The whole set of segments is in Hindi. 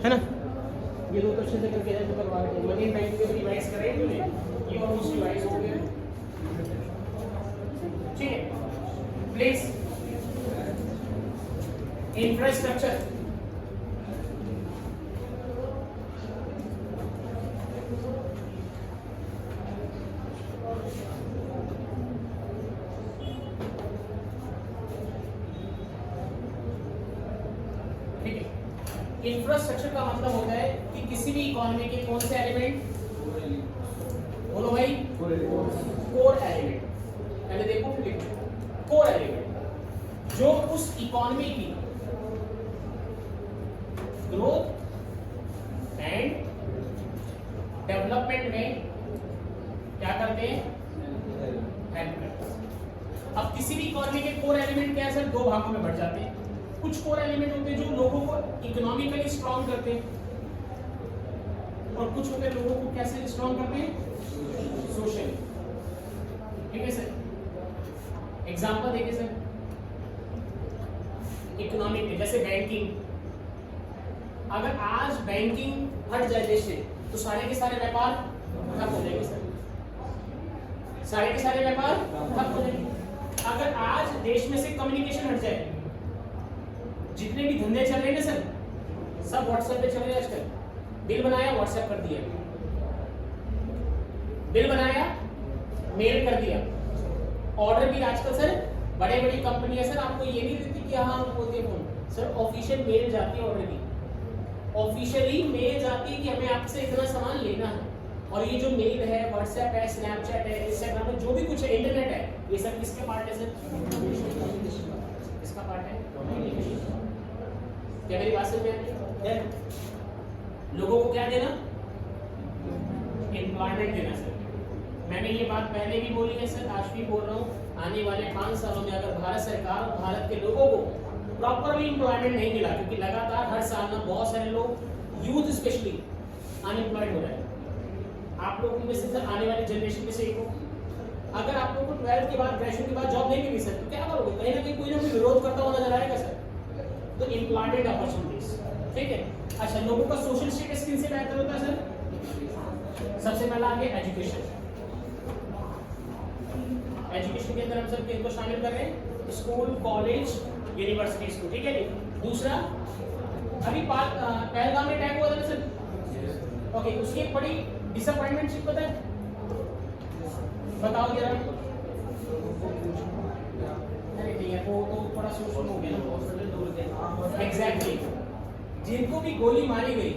है ना। ये दो क्वेश्चन से करके ऐसे करवा रहे हैं मनी टाइम पे रिवाइज करेंगे ये ऑलमोस्ट रिवाइज हो गया। ठीक है, प्लीज इंफ्रास्ट्रक्चर इंफ्रास्ट्रक्चर का मतलब होता है कि किसी भी इकोनॉमी के कौन से एलिमेंट, बोलो भाई, कोर एलिमेंट। पहले देखो फिर लिखो कोर एलिमेंट जो उस इकोनॉमी की ग्रोथ एंड डेवलपमेंट में क्या करते हैं, हेल्प करते हैं। अब किसी भी इकोनॉमी के कोर एलिमेंट क्या है सर, दो भागों में बढ़ जाते हैं। कुछ कोर एलिमेंट होते हैं जो लोगों को इकोनॉमिकली स्ट्रॉन्ग करते हैं और कुछ होते हैं लोगों को कैसे स्ट्रॉन्ग करते हैं, सोशली। ठीक है सर, एग्जांपल देखिए सर, इकोनॉमिक में जैसे बैंकिंग, अगर आज बैंकिंग हट जाए देश से तो सारे के सारे व्यापार ठप हो जाएंगे सर, सारे के सारे व्यापार ठप हो जाएंगे। अगर आज देश में से कम्युनिकेशन हट जाए, जितने भी धंधे चल रहे हैं ना सर, सब व्हाट्सएप पे चल रहे हैं आजकल। बिल बनाया व्हाट्सएप कर दिया, बिल बनाया मेल कर दिया। ऑर्डर भी आजकल सर बड़े बड़ी कंपनियां सर आपको ये नहीं देती कि हाँ बोलते हैं फोन सर, ऑफिशियल मेल जाती है, ऑर्डर की ऑफिशियली मेल जाती है कि हमें आपसे इतना सामान लेना है। और ये जो मेल है, व्हाट्सएप है, स्नैपचैट है, इंस्टाग्राम है, जो भी कुछ है, इंटरनेट है, ये सब किसके पार्ट है सर, इसका पार्ट है। क्या मेरी बात समझ में आ रही है? लोगों को क्या देना, एम्प्लॉयमेंट देना सर। मैंने ये बात पहले भी बोली है सर, आज भी बोल रहा हूँ, आने वाले 5 सालों में अगर भारत सरकार और भारत के लोगों को प्रॉपरली एम्प्लॉयमेंट नहीं मिला, क्योंकि लगातार हर साल में बहुत सारे लोग, यूथ स्पेशली, अनएम्प्लॉयड हो रहे हैं। आप लोगों में से सर आने वाली जनरेशन में से एक हो, अगर आप लोगों को 12th के बाद, ग्रेजुएशन के बाद जॉब नहीं मिली सर, तो क्या करोगे? कहीं ना कहीं कोई ना कोई विरोध करता हुआ नजर आएगा सर। तो एम्प्लॉयमेंट अपॉर्चुनिटीज, ठीक है। अच्छा, लोगों का सोशल स्टेटस किन से बेहतर होता है सर? सबसे पहला आगे एजुकेशन। एजुकेशन के अंदर हम सब किनको शामिल कर रहे हैं, स्कूल, कॉलेज, यूनिवर्सिटीज को, ठीक है जी। दूसरा, अभी पहलगाम में अटैक हुआ था ना सर, ओके, उसकी एक बड़ी डिसअपॉइंटमेंट चीज पता है, बताओ जरा। अरे नहीं है, वो तो थोड़ा सोशल हो गया ना, हॉस्पिटल दूर गए। एग्जैक्टली, जिनको भी गोली मारी गई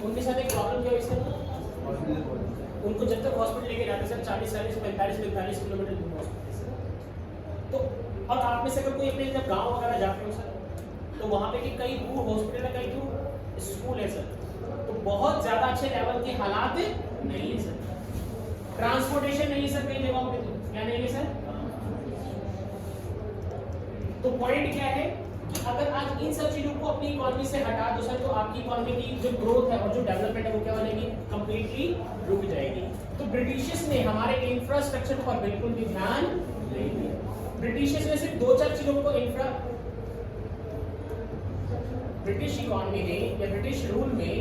उनके साथ एक प्रॉब्लम क्या हुई सर, उनको जब तक हॉस्पिटल लेके जाते सर 40, 45 किलोमीटर दूर हॉस्पिटल से। तो और आप में से अगर कोई अपने जब गांव वगैरह जाते हो सर, तो वहाँ पे कि कई दूर हॉस्पिटल है, कई दूर स्कूल है सर, तो बहुत ज्यादा अच्छे लेवल के हालात नहीं है सर, ट्रांसपोर्टेशन नहीं है सर कई जगहों पे, तो क्या नहीं है सर। तो पॉइंट क्या है कि अगर आज इन सब चीजों को अपनी इकोनॉमी से हटा दो सर, तो आपकी इकोनॉमी की जो ग्रोथ है और जो डेवलपमेंट है वो क्या बनेगी, कंप्लीटली रुक जाएगी। तो ब्रिटिशर्स ने हमारे इंफ्रास्ट्रक्चर पर बिल्कुल भी ध्यान नहीं दिया। ब्रिटिशर्स ने सिर्फ 2-4 चीजों को ब्रिटिश इकोनॉमी ने या ब्रिटिश रूल में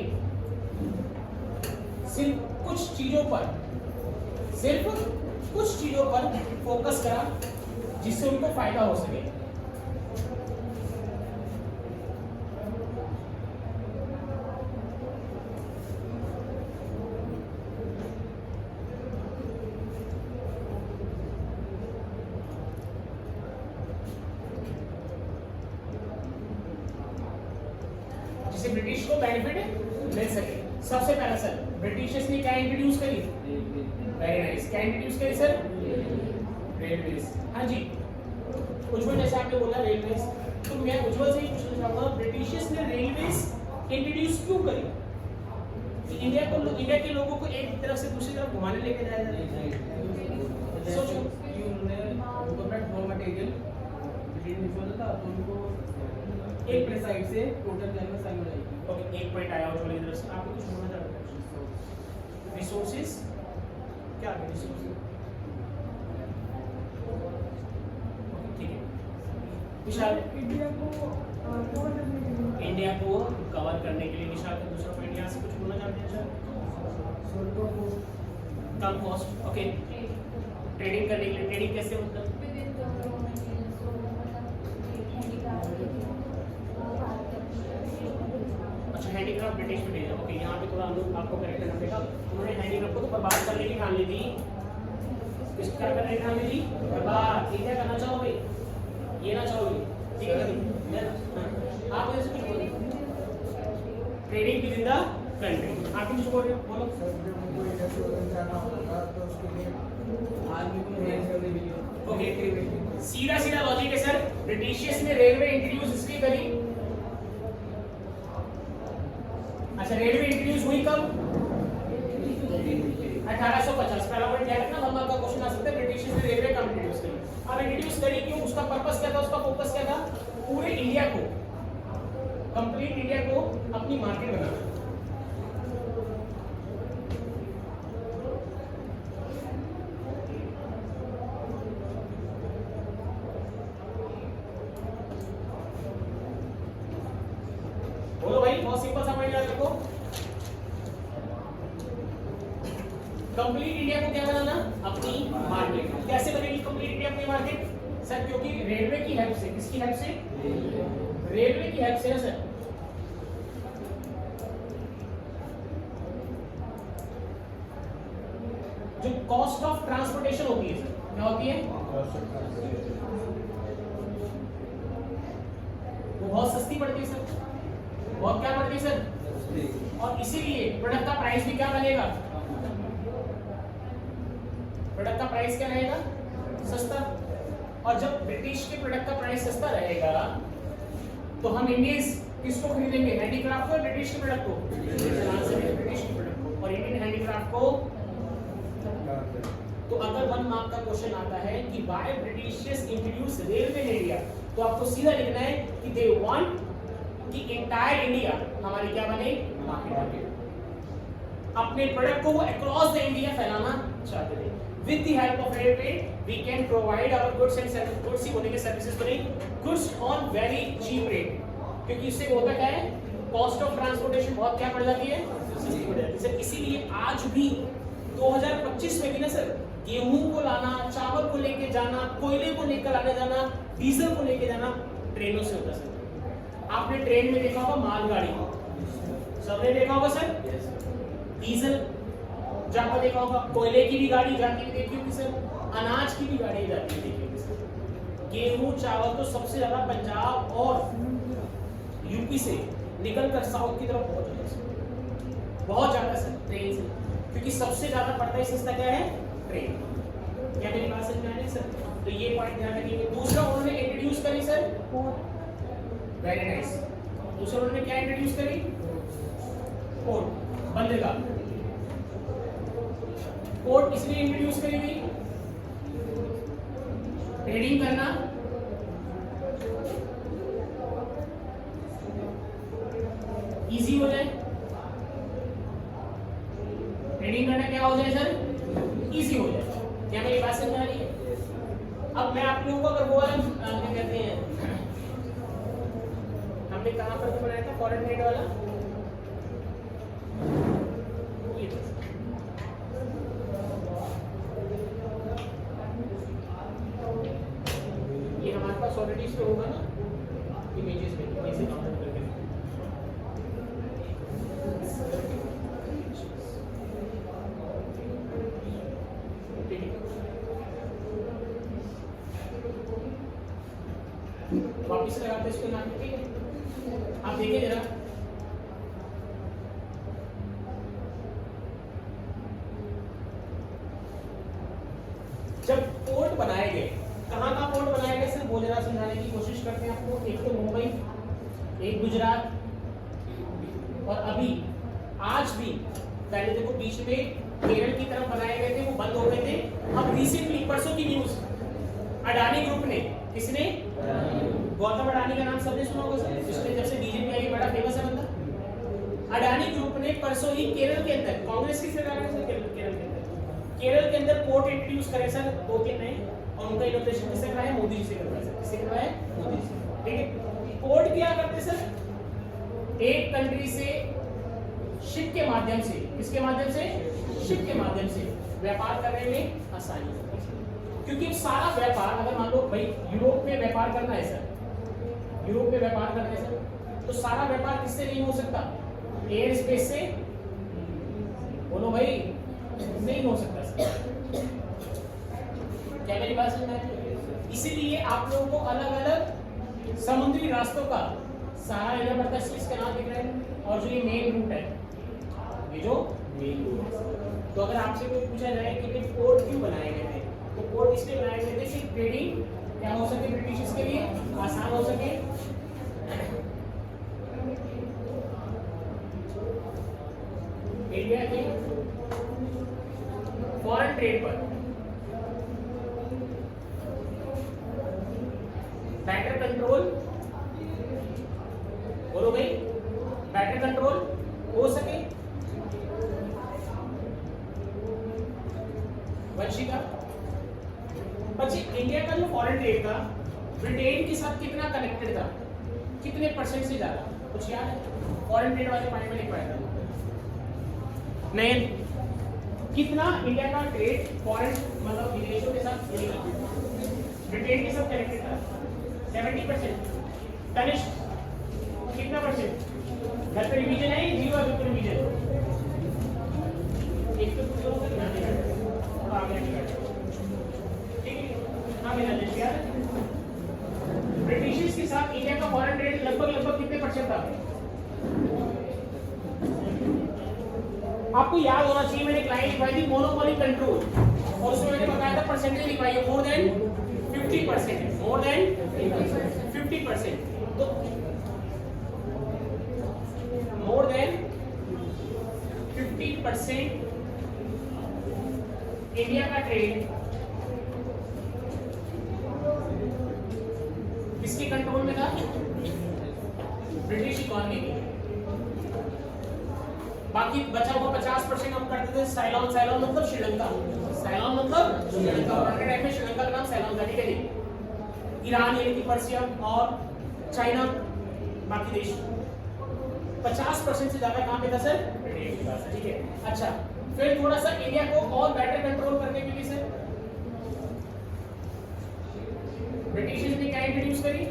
सिर्फ कुछ चीजों पर फोकस करा जिससे उनको फायदा हो सके। जिससे ब्रिटिश को बेनिफिट मिल सके। सबसे पहला सर ब्रिटिशर्स ने क्या इंट्रोड्यूस करी, वेरी नाइस, क्या इंट्रोड्यूस करी सर, रेलवेज। हाँ जी उज्जवल, जैसे आपने बोला रेलवेज, तो मैं उज्जवल से ही पूछना चाहूंगा, ब्रिटिशर्स ने रेलवेज इंट्रोड्यूस क्यों करी? इंडिया के लोगों को एक तरफ से दूसरी तरफ घुमाने लेके जाया जाए। सोचो कि उन्होंने गवर्नमेंट रॉ मटेरियल था, तो उनको एक साइड से टोटल जन में साइन हो जाएगी। ओके, एक पॉइंट आया उज्जवल की तरफ से, आपको कुछ बोलना चाहते हैं? रिसोर्सेज क्या है, रिसोर्सेज, ठीक है विशाल। इंडिया को करने के लिए निशा का दूसरा पॉइंट यहाँ से कुछ बोलना चाहते हैं सर? कम कॉस्ट, ओके। ट्रेडिंग करने के लिए, ट्रेडिंग कैसे होता है? अच्छा, हैंडीक्राफ्ट ब्रिटिश में भेजा, ओके। यहाँ पे थोड़ा हम लोग आपको करेक्ट करना पड़ेगा। उन्होंने हैंडीक्राफ्ट को तो बर्बाद करने की ठान ली थी। किस क्या करने की ठान ली थी? बर्बाद। ठीक है, करना चाहोगे? ये ना चाहोगे? ठीक है, आप जैसे कुछ बोलो। ट्रेडिंग की जिंदा कंट्री, आप कुछ बोल रहे हो? बोलो। ओके, सीधा सीधा लॉजिक है सर। ब्रिटिशियंस ने रेलवे इंट्रोड्यूस इसलिए करी। अच्छा, रेलवे इंट्रोड्यूस हुई कब? 1850। पहला पॉइंट ध्यान रखना, हम आपका क्वेश्चन आ सकता है ब्रिटिशियंस ने रेलवे कब इंट्रोड्यूस करी। अब इंट्रोड्यूस करी क्यों? उसका पर्पस क्या था? उसका फोकस क्या था? पूरे इंडिया को, कंप्लीट इंडिया को अपनी मार्केट बनाना। बोलो भाई, बहुत सिंपल सा पॉइंट याद रखो। कंप्लीट इंडिया को क्या बनाना? अपनी मार्केट। कैसे बनेगी कंप्लीट इंडिया अपनी मार्केट? सर क्योंकि रेलवे की हेल्प से। किसकी हेल्प से? रेलवे की हेल्प से ना सर। जो कॉस्ट ऑफ ट्रांसपोर्टेशन होती है सर, क्या होती है? वो बहुत सस्ती पड़ती है सर। बहुत क्या पड़ती है सर? और इसीलिए प्रोडक्ट का प्राइस भी क्या बनेगा? प्रोडक्ट का प्राइस क्या रहेगा? सस्ता। और जब ब्रिटिश के प्रोडक्ट का प्राइस सस्ता रहेगा तो हम इंडियंस किसको खरीदेंगे? हैंडीक्राफ्ट को, ब्रिटिश के प्रोडक्ट को? ब्रिटिश के प्रोडक्ट को। और इंडियन हैंडीक्राफ्ट को। तो अगर 1 मार्क का क्वेश्चन आता है कि why Britishians introduce railway in India, तो आपको सीधा लिखना है कि दे वांट कि एंटायर इंडिया हमारी क्या बने? मार्केट। अपने प्रोडक्ट को वो अक्रॉस द इंडिया फैलाना चाहते थे। With the help of railway we can provide our goods and services. Goods ही बोलेंगे, सर्विसेज बोलेंगे। Goods on very cheap rate, क्योंकि इससे होता क्या है? कॉस्ट ऑफ ट्रांसपोर्टेशन बहुत क्या पड़ जाती है? सस्ती पड़ जाती है सर। इसीलिए आज भी 2025 में भी ना सर, गेहूं को लाना, चावल को लेके जाना, कोयले को लेकर आने जाना, डीजल को लेके जाना ट्रेनों से होता सर। आपने ट्रेन में देखा होगा मालगाड़ी, सबने देखा होगा सर। डीजल जाता देखा होगा, कोयले की भी गाड़ी जाती हुई देखी होगी सर, अनाज की भी गाड़ी जाती हुई देखी होगी सर। गेहूं चावल तो सबसे ज्यादा पंजाब और यूपी से निकलकर साउथ की तरफ पहुंच जाता है, बहुत ज्यादा सर ट्रेन से, क्योंकि सबसे ज्यादा पड़ता है सस्ता क्या है? ट्रेन। क्या मेरी बात समझ में आ रही है सर? तो ये पॉइंट ध्यान रखिए। दूसरा उन्होंने इंट्रोड्यूस करी सर, वेरी नाइस। दूसरा उन्होंने क्या इंट्रोड्यूस करी? पोर्ट, बंदरगाह। पोर्ट इसलिए इंट्रोड्यूस करी गई, ट्रेडिंग करना, इजी हो जाए। ट्रेडिंग करना क्या हो जाए सर? इजी हो जाए। क्या मेरी बात समझ आ रही है? अब मैं आप लोगों को अगर वो क्या कहते हैं, हमने कहां पर तो बनाया था फॉरेन ट्रेड वाला, ये हमारे पास ऑलरेडी इस पे होगा ना इमेजेस में, कैसे काउंट करके वापिस लगाते इसको नाम, ठीक है? आप देखिए जरा, जब पोर्ट बनाए गए, कहाँ का पोर्ट बनाए गए सर, वो जरा समझाने की कोशिश करते हैं आपको। एक तो मुंबई, एक गुजरात, और अभी आज भी, पहले देखो बीच में केरल की तरफ बनाए गए थे, वो बंद हो गए थे। अब रिसेंटली परसों की न्यूज, अडानी ग्रुप ने, किसने? गौतम अडानी का नाम सबने सुना होगा सर, इसलिए जब से बीजेपी आई बड़ा फेमस है बंदा। अडानी ग्रुप ने परसों ही केरल के अंदर, कांग्रेस की सरकार है सर, केरल के अंदर पोर्ट इंट्रोड्यूस करे सर, 2-3 नए, और उनका इनोग्रेशन किससे कराया? मोदी जी से करवाया सर। किससे करवाया? मोदी जी से। ठीक है। पोर्ट क्या करते सर? एक कंट्री से शिप के माध्यम से, किसके माध्यम से, शिप के माध्यम से व्यापार करने में आसानी होती है। क्योंकि सारा व्यापार, अगर मान लो भाई यूरोप में व्यापार करना है सर, यूरोप में व्यापार करना है सर, तो सारा व्यापार किससे नहीं हो सकता, एयर स्पेस से, बोलो भाई, नहीं हो सकता सर। क्या मेरी बात समझ में आई? इसीलिए आप लोगों को अलग अलग समुद्री रास्तों का सहारा लेना पड़ता है। स्विस कैनाल दिख रहा है, और जो ये मेन रूट है, ये जो मेन रूट है, तो अगर आपसे कोई पूछा जाए कि पोर्ट क्यों बनाए गए थे, तो पोर्ट इसलिए बनाए गए थे कि ट्रेडिंग क्या हो सके, ब्रिटिश के लिए आसान हो सके। इंडिया के फॉरेन ट्रेड पर बेटर कंट्रोल, बोलो भाई, बेटर कंट्रोल हो सके। वंशिका बच्चे, इंडिया का जो फॉरेन ट्रेड था ब्रिटेन के साथ कितना कनेक्टेड था, कितने परसेंट से ज्यादा, कुछ याद है? फॉरेन ट्रेड वाले पॉइंट में लिख पाया था नहीं, कितना इंडिया का ट्रेड फॉरेन मतलब विदेशों के साथ ब्रिटेन के साथ कनेक्टेड था? 70%। तनिष्क कितना परसेंट? घर पे रिवीजन है, जीरो अभी पे रिवीजन एक तो पूछो तो ध्यान देना और आगे निकल, ठीक है? आगे चलिए यार, ब्रिटिश के साथ इंडिया का फॉरेन ट्रेड लगभग कितने परसेंट था? आपको याद होना चाहिए, मैंने क्लाइंट लिखवाई थी मोनोपोली कंट्रोल, और उसमें मैंने बताया था परसेंटेज लिखवाई है, मोर देन 50%, मोर देन 50%। तो मोर देन 50% इंडिया का ट्रेड किसके कंट्रोल में था? ब्रिटिश इकोनॉमी के। बाकी बचा हुआ 50% हम करते थे साइलॉन, साइलॉन मतलब श्रीलंका, साइलॉन मतलब श्रीलंका, टाइम में श्रीलंका का नाम साइलॉन था, ठीक है जी। ईरान यानी कि पर्सिया और चाइना, बाकी देश 50% से ज्यादा कहां पे था सर? ब्रिटेन के पास, ठीक है। अच्छा, फिर थोड़ा सा इंडिया को और बेटर कंट्रोल करने के लिए सर ब्रिटिश ने क्या इंट्रोड्यूस करी?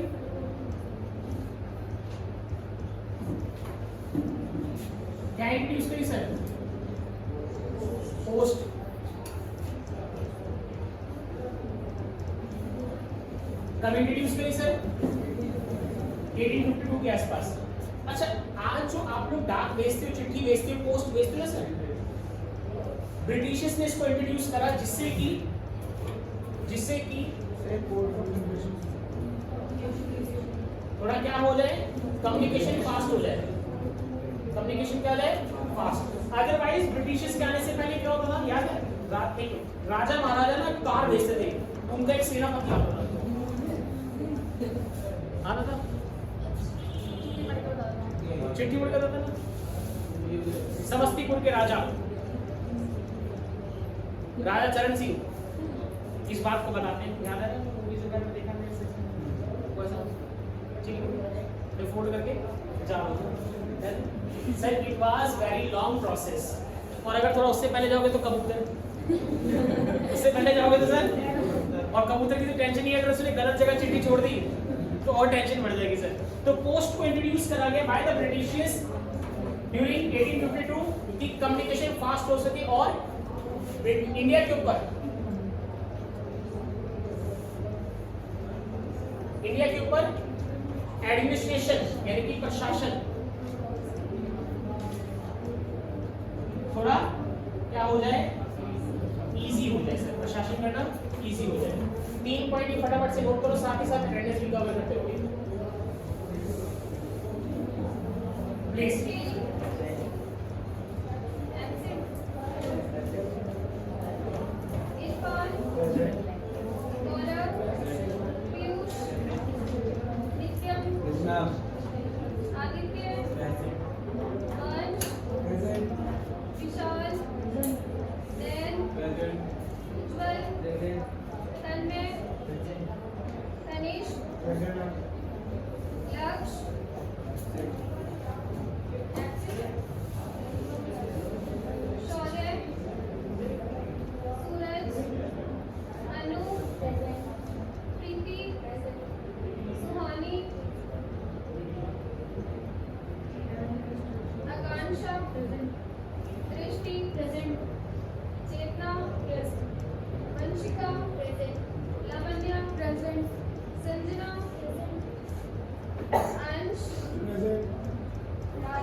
क्या इंट्रोड्यूस करी सर? पोस्ट। कब इंट्रोड्यूस करी सर? 1852 के आसपास। अच्छा, आज जो आप लोग डाक भेजते हो, चिट्ठी भेजते हो, पोस्ट भेजते हो ना सर, ब्रिटिशर्स ने इसको इंट्रोड्यूस करा जिससे कि थोड़ा क्या हो जाए, कम्युनिकेशन फास्ट हो जाए, कम्युनिकेशन क्या है, फास्ट। अदरवाइज ब्रिटिशर्स के आने से पहले क्या होता था, याद है? राजा महाराजा ना कार भेजते थे, उनका एक सेनापति आता था, आता था, चिट्ठी उड़ जाता था ना। समस्तीपुर के राजा चरण सिंह इस बात को बताते हैं, याद है? मूवीज वगैरह में देखा है, ठीक, फोल्ड करके जाओ sir. It was very long process. और अगर थोड़ा उससे पहले जाओगे तो कबूतर, उससे पहले जाओगे तो सर, और कबूतर की तो टेंशन नहीं है, अगर उसने गलत जगह चिट्ठी छोड़ दी तो और टेंशन बढ़ जाएगी सर। तो पोस्ट को इंट्रोड्यूस करा गया बाय द ब्रिटिशर्स ड्यूरिंग 1852 कि कम्युनिकेशन फास्ट हो सके, और इंडिया के ऊपर एडमिनिस्ट्रेशन यानी कि प्रशासन थोड़ा क्या हो जाए, इजी हो जाए सर, प्रशासन करना इजी हो जाए। 3 पॉइंट फटाफट से नोट करो, साथ ही साथ अटेंडेंस भी कवर करते होंगे प्लीज।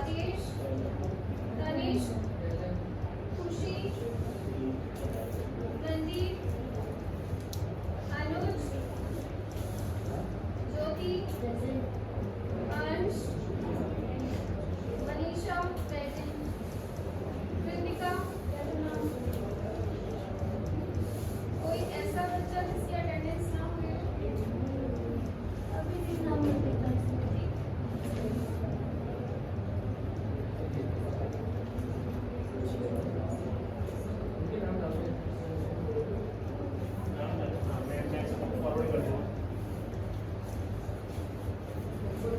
राकेश, तनिष, खुशी, रणदीप, अनुज, ज्योति, अंश, मनीषा, कृतिका, कोई ऐसा बच्चा जिसकी अटेंडेंस ना हुई अभी भी नाम नहीं देता।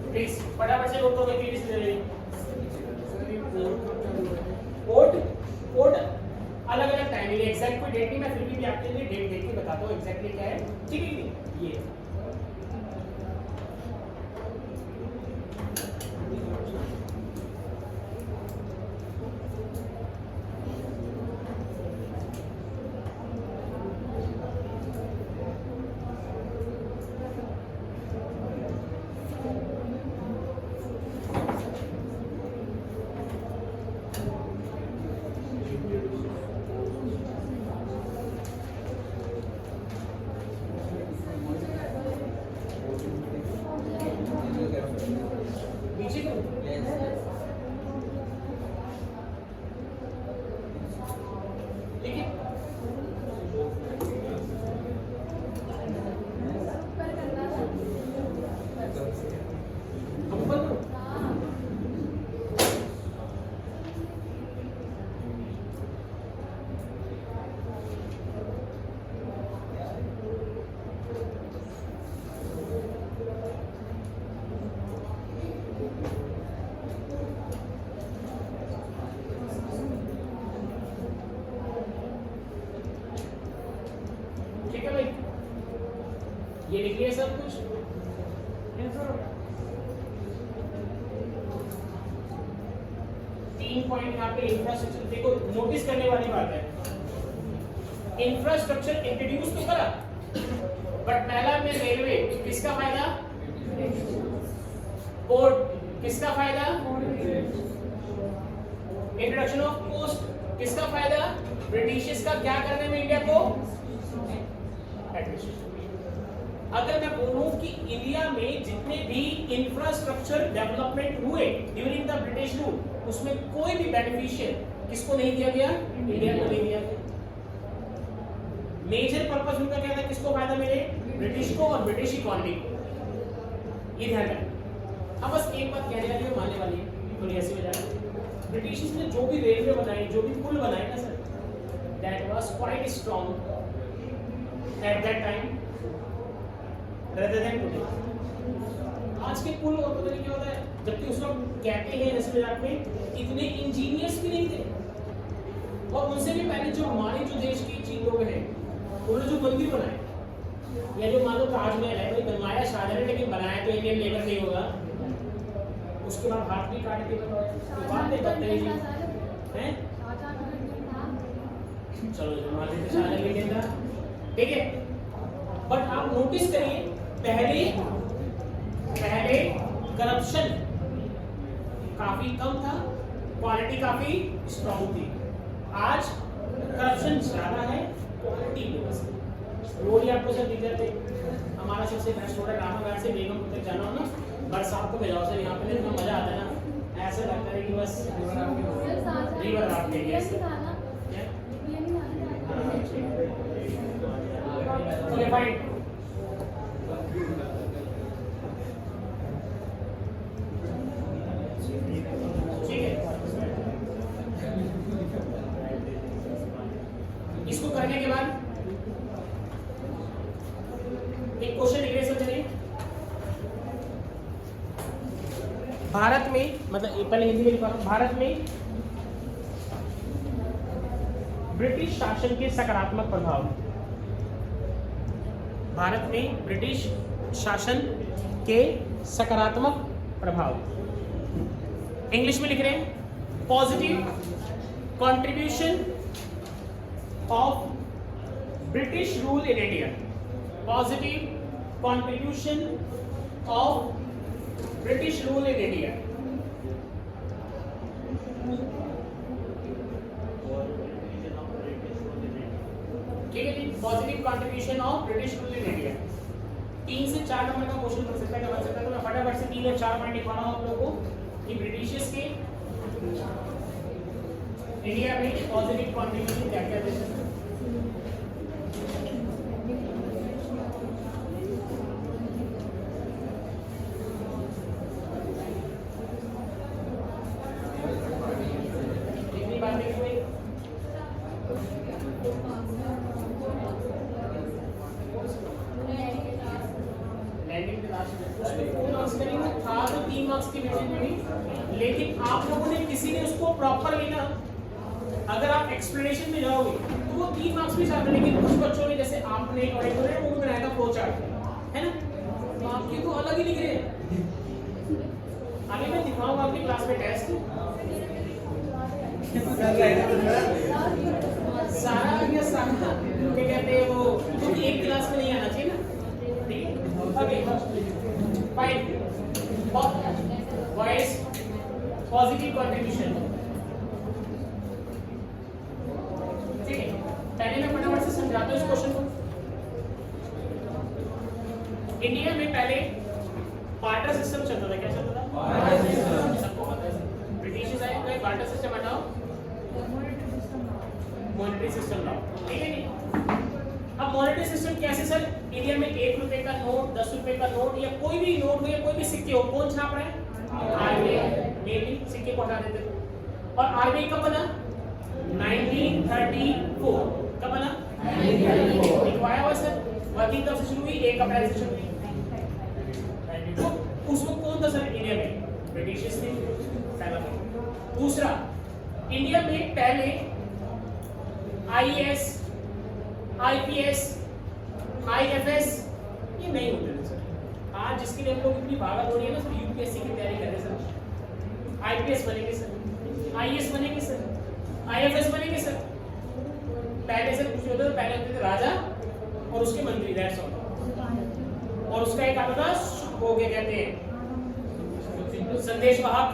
प्लीज फटाफट से नोट करो पीडीसी दे रही कोड कोड अलग अलग टाइमिंग एग्जैक्ट कोई डेट नहीं, मैं फिर भी आपके लिए डेट देख के बताता हूँ एग्जैक्टली क्या है। ठीक है ये नीचे करो। ठीक है हम ऊपर करो। ठीक है भाई ये लिख लिया सब कुछ। तीन पॉइंट यहाँ पे इंफ्रास्ट्रक्चर देखो नोटिस करने वाली बात है। इंफ्रास्ट्रक्चर इंट्रोड्यूस तो करा बट पहला में रेलवे किसका फायदा, पोर्ट किसका फायदा, इंट्रोडक्शन ऑफ पोस्ट किसका फायदा, ब्रिटिशर्स का क्या करने में इंडिया को एडमिनिस्ट्रेशन। अगर मैं बोलूं कि इंडिया में जितने भी इंफ्रास्ट्रक्चर डेवलपमेंट हुए ड्यूरिंग द ब्रिटिश रूल उसमें कोई भी बेनिफिशियल किसको नहीं दिया गया, इंडिया को नहीं दिया गया। मेजर पर्पस उनका क्या था, किसको फायदा मिले, ब्रिटिश को और ब्रिटिश इकोनॉमी को। ये ध्यान रखना। अब बस एक बात कहने वाली है मानने वाली है थोड़ी ऐसी वजह, ब्रिटिश ने जो भी रेलवे बनाई जो भी पुल बनाए ना sir, that was quite strong at that time rather than today। आज के पुल और पता नहीं क्या होता है, जबकि उस वक्त कहते हैं रस्म इराक में इतने इंजीनियर्स भी नहीं थे और उनसे भी पहले जो हमारे जो देश के चीन लोग हैं उन्होंने जो मंदिर बनाए या जो मान लो ताजमहल है भाई बनवाया शाहजहां ने लेकिन बनाया तो इंडियन लेबर नहीं होगा। उसके बाद हाथ भी काट के तो बात नहीं करते हैं जी हैं। चलो जो मान लेते शाहजहां के लिए ठीक है, बट आप नोटिस करिए पहले करप्शन काफी कम था, क्वालिटी काफी स्ट्रॉन्ग थी। आज करप्शन ज्यादा है, क्वालिटी लो। रोड आपको सर दिख जाते, हमारा सबसे बेस्ट रोड है रामाघाट से बेगमपुर तक जाना हो ना, बरसात को भेजाओ सर, यहाँ पे इतना मजा आता है ना, ऐसा लगता है कि बस रिवर राफ्टिंग है। Okay, fine. ठीक है, इसको करने के बाद एक क्वेश्चन लिख रहे समझिए। भारत में मतलब पहले हिंदी में लिखा हूं, भारत में ब्रिटिश शासन के सकारात्मक प्रभाव, भारत में ब्रिटिश शासन के सकारात्मक प्रभाव इंग्लिश में लिख रहे हैं, positive contribution of British rule in India, positive contribution of British rule in India. ठीक है जी, positive contribution of British rule in India. 3 से 4 नंबर का क्वेश्चन कर सकता है, करवा सकता है। तो मैं फटाफट से 3 और 4 पॉइंट लिखवा रहा हूं आप लोगों को कि ब्रिटिशर्स के इंडिया में पॉजिटिव कंट्रीब्यूशन क्या क्या दे सकते हैं। कितनी बात लिखी हुई? लैंडिंग के लास्ट में उसमें 4 मार्क्स करेंगे, था तो 3 मार्क्स की वेटेज में, लेकिन आप लोगों ने किसी ने उसको प्रॉपर लेना, अगर आप एक्सप्लेनेशन में जाओगे तो वो 3 मार्क्स भी चाहते, लेकिन कुछ बच्चों ने जैसे आपने और एक ने वो बनाया था फ्लो चार्ट, है ना, तो आपके तो अलग ही लिख रहे हैं। आगे मैं दिखाऊंगा आपकी क्लास में टेस्ट सारा या सारा क्या कहते हैं वो, तो एक क्लास में नहीं आना चाहिए ना, ठीक है। Okay fine, voice positive contribution, ठीक है। पहले मैं फटाफट से समझाता हूँ इस क्वेश्चन को। इंडिया में पहले बार्टर सिस्टम चलता था, क्या चलता था? Barter system. सबको पता है, ब्रिटिश आए तो बार्टर सिस्टम हटाओ, मॉनेटरी सिस्टम लाओ, ठीक है। अब मॉनेटरी सिस्टम कैसे सर? इंडिया में 1 रुपए का नोट, 10 रुपए का नोट या कोई भी नोट हो या कोई भी सिक्के हो, कौन छाप रहा है? आरबीआई। मेनली सिक्के को हटा देते थे। और आरबीआई कब बना? 1934। कब बना? 1934। लिखवाया हुआ सर, वर्किंग कब से शुरू हुई? 1 अप्रैल से शुरू हुई। तो उस वक्त कौन था सर इंडिया में? ब्रिटिशर्स थे, पहला पॉइंट। दूसरा, इंडिया में पहले आईएएस, आईपीएस, आईएफएस ये नहीं होते थे सर। आज जिसके लिए हम लोग इतनी भागदौड़ हो रही है ना सर, यूपीएससी की तैयारी कर रहे हैं सर, आईपीएस बनेंगे सर, आईएएस बनेंगे सर, आईएफएस बनेंगे सर। पहले सर कुछ होता था, पहले होते थे राजा और उसके मंत्री, दैट्स ऑल। और उसका एक आता था वो क्या कहते हैं, संदेशवाहक,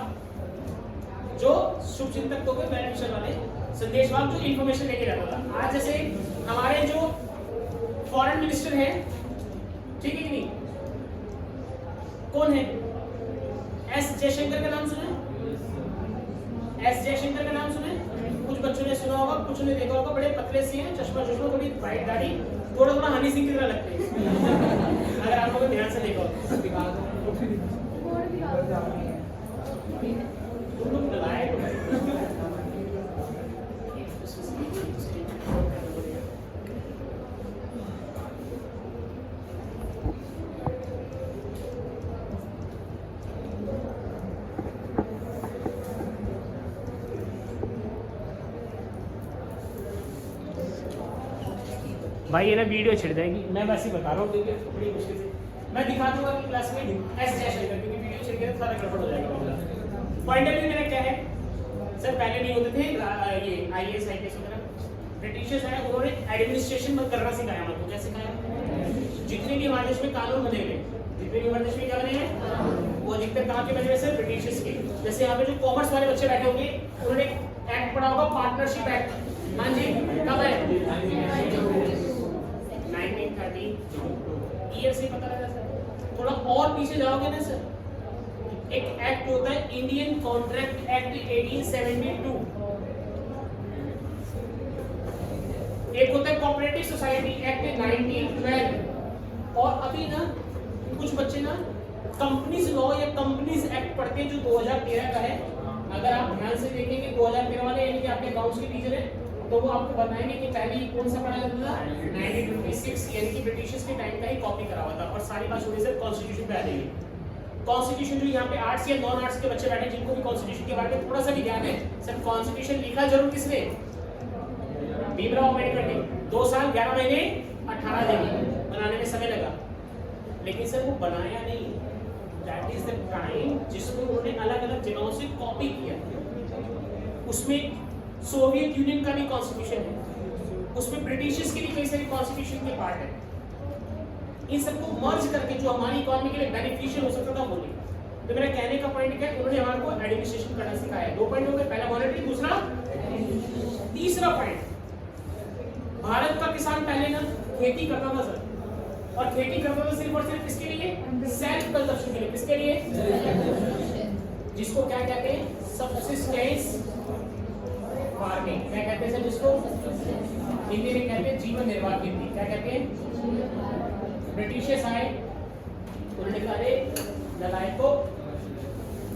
जो शुभचिंतक तो के बेनिफिशियल वाले संदेशवाहक, जो इंफॉर्मेशन लेके जाता था। आज जैसे हमारे जो फॉरेन मिनिस्टर है, ठीक है कि नहीं, कौन है? एस जयशंकर का नाम सुना है? एस जयशंकर का नाम सुना है? कुछ बच्चों ने सुना होगा, कुछ ने देखा होगा। बड़े पतले से हैं, चश्मा, थोड़ी व्हाइट दाढ़ी, थोड़ा थोड़ा हनी सिंह की तरह लगते हैं अगर आप लोगों ने ध्यान से देखा हो। तुम लोग नलायक हो भाई। भाई ये ना वीडियो छिड़ जाएगी, मैं वैसे ही बता रहा हूँ क्योंकि बड़ी मुश्किल से मैं दिखा दूंगा कि क्लास में एस जयशंकर, क्योंकि वीडियो छिड़ गया तो सारा गड़बड़ हो जाएगा। पॉइंट ऑफ व्यू मेरा क्या है सर, पहले नहीं होते थे ये आईएएस आईपीएस वगैरह, ब्रिटिशर्स आए, उन्होंने एडमिनिस्ट्रेशन करना सिखाया हमको। क्या सिखाया? जितने भी हमारे देश में कानून बने हुए, जितने भी हमारे देश में क्या बने हैं, वो अधिकतर कहाँ के बने हुए सर? ब्रिटिशर्स के। जैसे यहाँ पे जो कॉमर्स वाले बच्चे बैठे होंगे, उन्होंने एक्ट पढ़ा होगा, पार्टनरशिप एक्ट। हाँ जी, कब है? 1930 ईयर से पता लगा सर। थोड़ा और पीछे जाओगे ना सर, एक एक्ट होता है इंडियन कॉन्ट्रैक्ट एक्ट 1872, एक होता है कोऑपरेटिव सोसाइटी एक्ट 1912, और अभी ना कुछ बच्चे ना कंपनीज लॉ या कंपनीज एक्ट पढ़ते हैं जो 2013 का है। अगर आप ध्यान से देखेंगे 2013 वाले, यानी कि आपके अकाउंट्स के टीचर है, तो वो आपको बताएंगे कि पहले कौन सा पढ़ा जाता था? 1926, यानी कि ब्रिटिशर्स के टाइम का ही कॉपी करा हुआ था। और सारी बात छोड़िए सर, कॉन्स्टिट्यूशन पे आ जाइए। कॉन्स्टिट्यूशन जो यहाँ पे आर्ट्स या नॉन आर्ट्स के बच्चे बैठे, जिनको भी कॉन्स्टिट्यूशन के बारे में थोड़ा सा भी ज्ञान है सर, कॉन्स्टिट्यूशन लिखा जरूर किसने? भीमराव अम्बेडकर ने। 2 साल 11 महीने 18 दिन बनाने में समय लगा, लेकिन सर वो बनाया नहीं। दैट इज द टाइम जिसको उन्होंने अलग अलग जगहों से कॉपी किया। उसमें सोवियत यूनियन का भी कॉन्स्टिट्यूशन है, उसमें ब्रिटिशर्स के भी कई सारे कॉन्स्टिट्यूशन के पार्ट है। इन सबको मर्ज करके जो हमारी इकोनॉमी के लिए बेनिफिशियल हो सकता था वो लिया। तो मेरा कहने का पॉइंट क्या है, उन्होंने हमारे को एडमिनिस्ट्रेशन करना सिखाया है। 2 पॉइंट हो गए, पहला मॉनेटरी, दूसरा तीसरा पॉइंट, भारत का किसान पहले ना खेती करता था सर, और खेती करता था सिर्फ और सिर्फ किसके लिए, सेल्फ कंजप्शन के लिए। किसके लिए, जिसको क्या कहते हैं, सबसिस्टेंस फार्मिंग। क्या कहते हैं सर जिसको, हिंदी में कहते हैं जीवन निर्वाह खेती। क्या कहते हैं, ब्रिटिशर्स आए, उन्होंने कहा अरे नलायक को,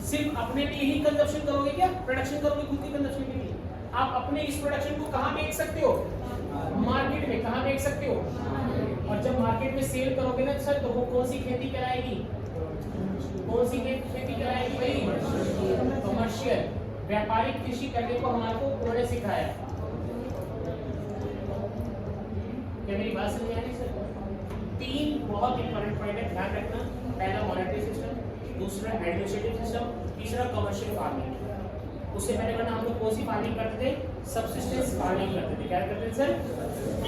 सिर्फ अपने लिए ही कंजप्शन करोगे क्या, प्रोडक्शन करोगे खुद की कंजप्शन के लिए, आप अपने इस प्रोडक्शन को कहाँ बेच सकते हो, मार्केट में। कहाँ बेच सकते हो, और जब मार्केट में सेल करोगे ना सर, तो वो कौन सी खेती कराएगी, कौन सी खेती कराएगी भाई, कमर्शियल, व्यापारिक कृषि करने को हमारे को उन्होंने सिखाया। क्या मेरी बात समझ आ रही सर? 3 बहुत इंपॉर्टेंट पॉइंट है, ध्यान रखना। पहला मॉनेटरी सिस्टम, दूसरा एडमिनिस्ट्रेटिव सिस्टम, तीसरा कमर्शियल फार्मिंग। उससे पहले वरना हम लोग कौन सी फार्मिंग करते थे, सबसिस्टेंस फार्मिंग करते थे। क्या करते थे सर,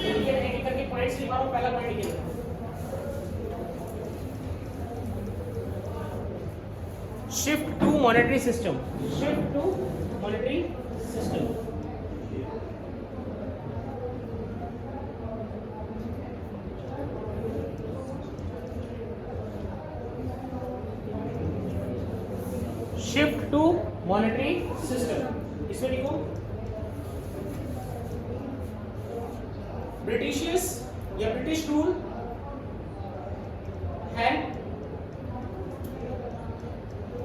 ये एक करके पॉइंट्स लिखा हूं। पहला पॉइंट ये, shift to monetary system, shift to monetary system. Shift to monetary system, इसमें लिखो ब्रिटिशर्स या ब्रिटिश रूल है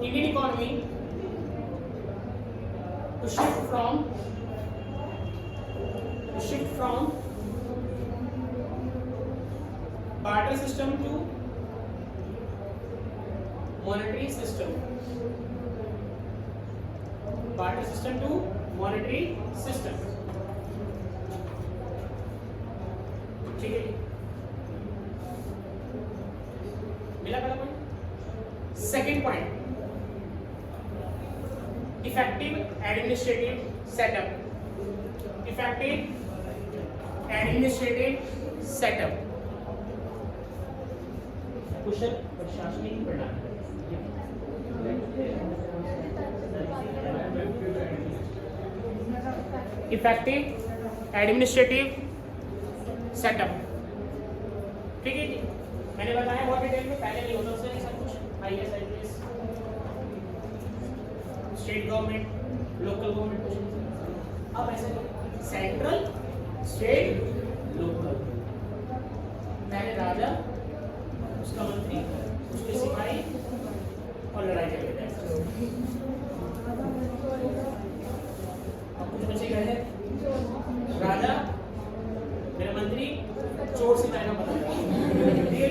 Indian economy to shift from barter system to monetary system, barter system to monetary system। ठीक है, मिला पहला point. Second point, effective administrative setup, effective administrative setup, कुशल प्रशासनिक प्रणाली। effective administrative setup, ठीक है जी। मैंने बताया बहुत डिटेल में, पहले नहीं होता सर सब कुछ, IAS IPS, state government, local government. अब ऐसा सेंट्रल, स्टेट, लोकल। पहले राजा, उसका मंत्री, उसके सिपाही, और लड़ाई चल रही है। अब कुछ बच्चे कह रहे हैं राजा, मेरा मंत्री, चोर सिपाही का पता नहीं। ठीक है,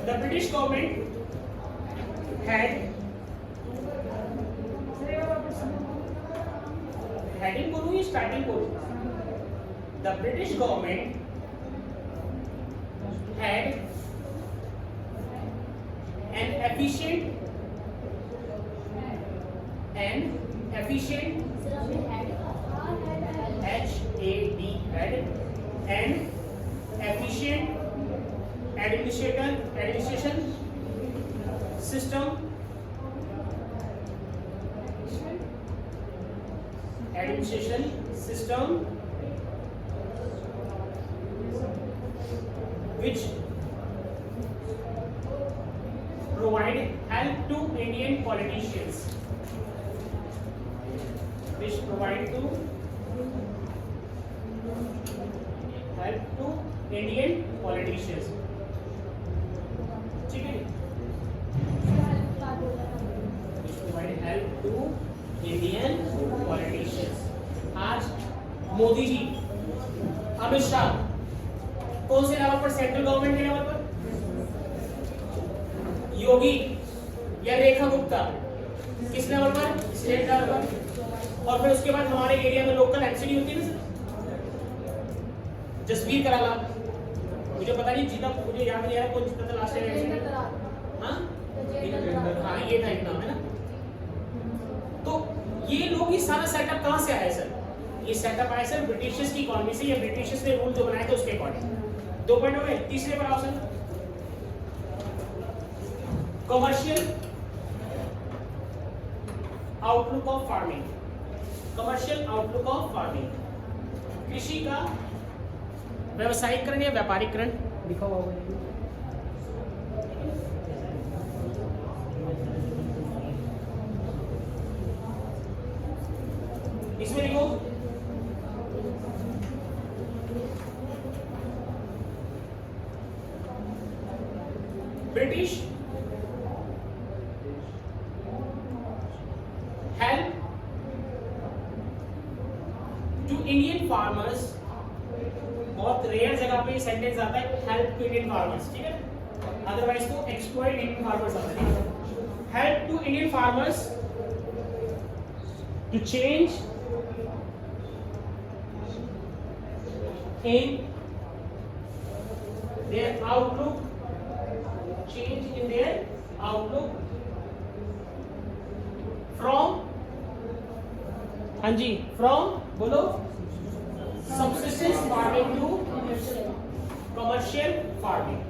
the British government had heading बोलूं या स्टार्टिंग बोलूं? The British government had an efficient administration system which provide help to Indian politicians, which provide to help to Indian politicians। ठीक है, which provide help to Indian politicians। आज मोदी जी, अमित शाह कौन से लेवल पर, सेंट्रल गवर्नमेंट के लेवल पर, योगी या रेखा गुप्ता किस लेवल पर, स्टेट लेवल पर, और फिर उसके बाद हमारे एरिया में लोकल एमसीडी होती है ना, जसवीर कराला, मुझे पता नहीं जीता, मुझे याद नहीं आ रहा कौन जीता था लास्ट टाइम। हाँ ये था एक नाम है ना। तो ये लोग, ये सारा सेटअप कहाँ से आया सर? ये सेटअप आया सर ब्रिटिशर्स की इकोनॉमी से, या ब्रिटिशर्स ने रूल जो बनाए थे उसके अकॉर्डिंग। 2 पॉइंट हो गए। तीसरे पर आओ sir, commercial outlook of farming, commercial outlook of farming, कृषि का व्यावसायिकरण या व्यापारीकरण लिखा हुआ है। इसमें लिखो British help to Indian farmers, बहुत रेयर जगह पे सेंटेंस आता है हेल्प टू इंडियन फार्मर्स, ठीक है, अदरवाइज तो एक्सप्लॉइट इंडियन फार्मर्स आता है। Help to Indian farmers to change in their outlook, change in their outlook from, हाँ जी, from बोलो subsistence farming to commercial farming।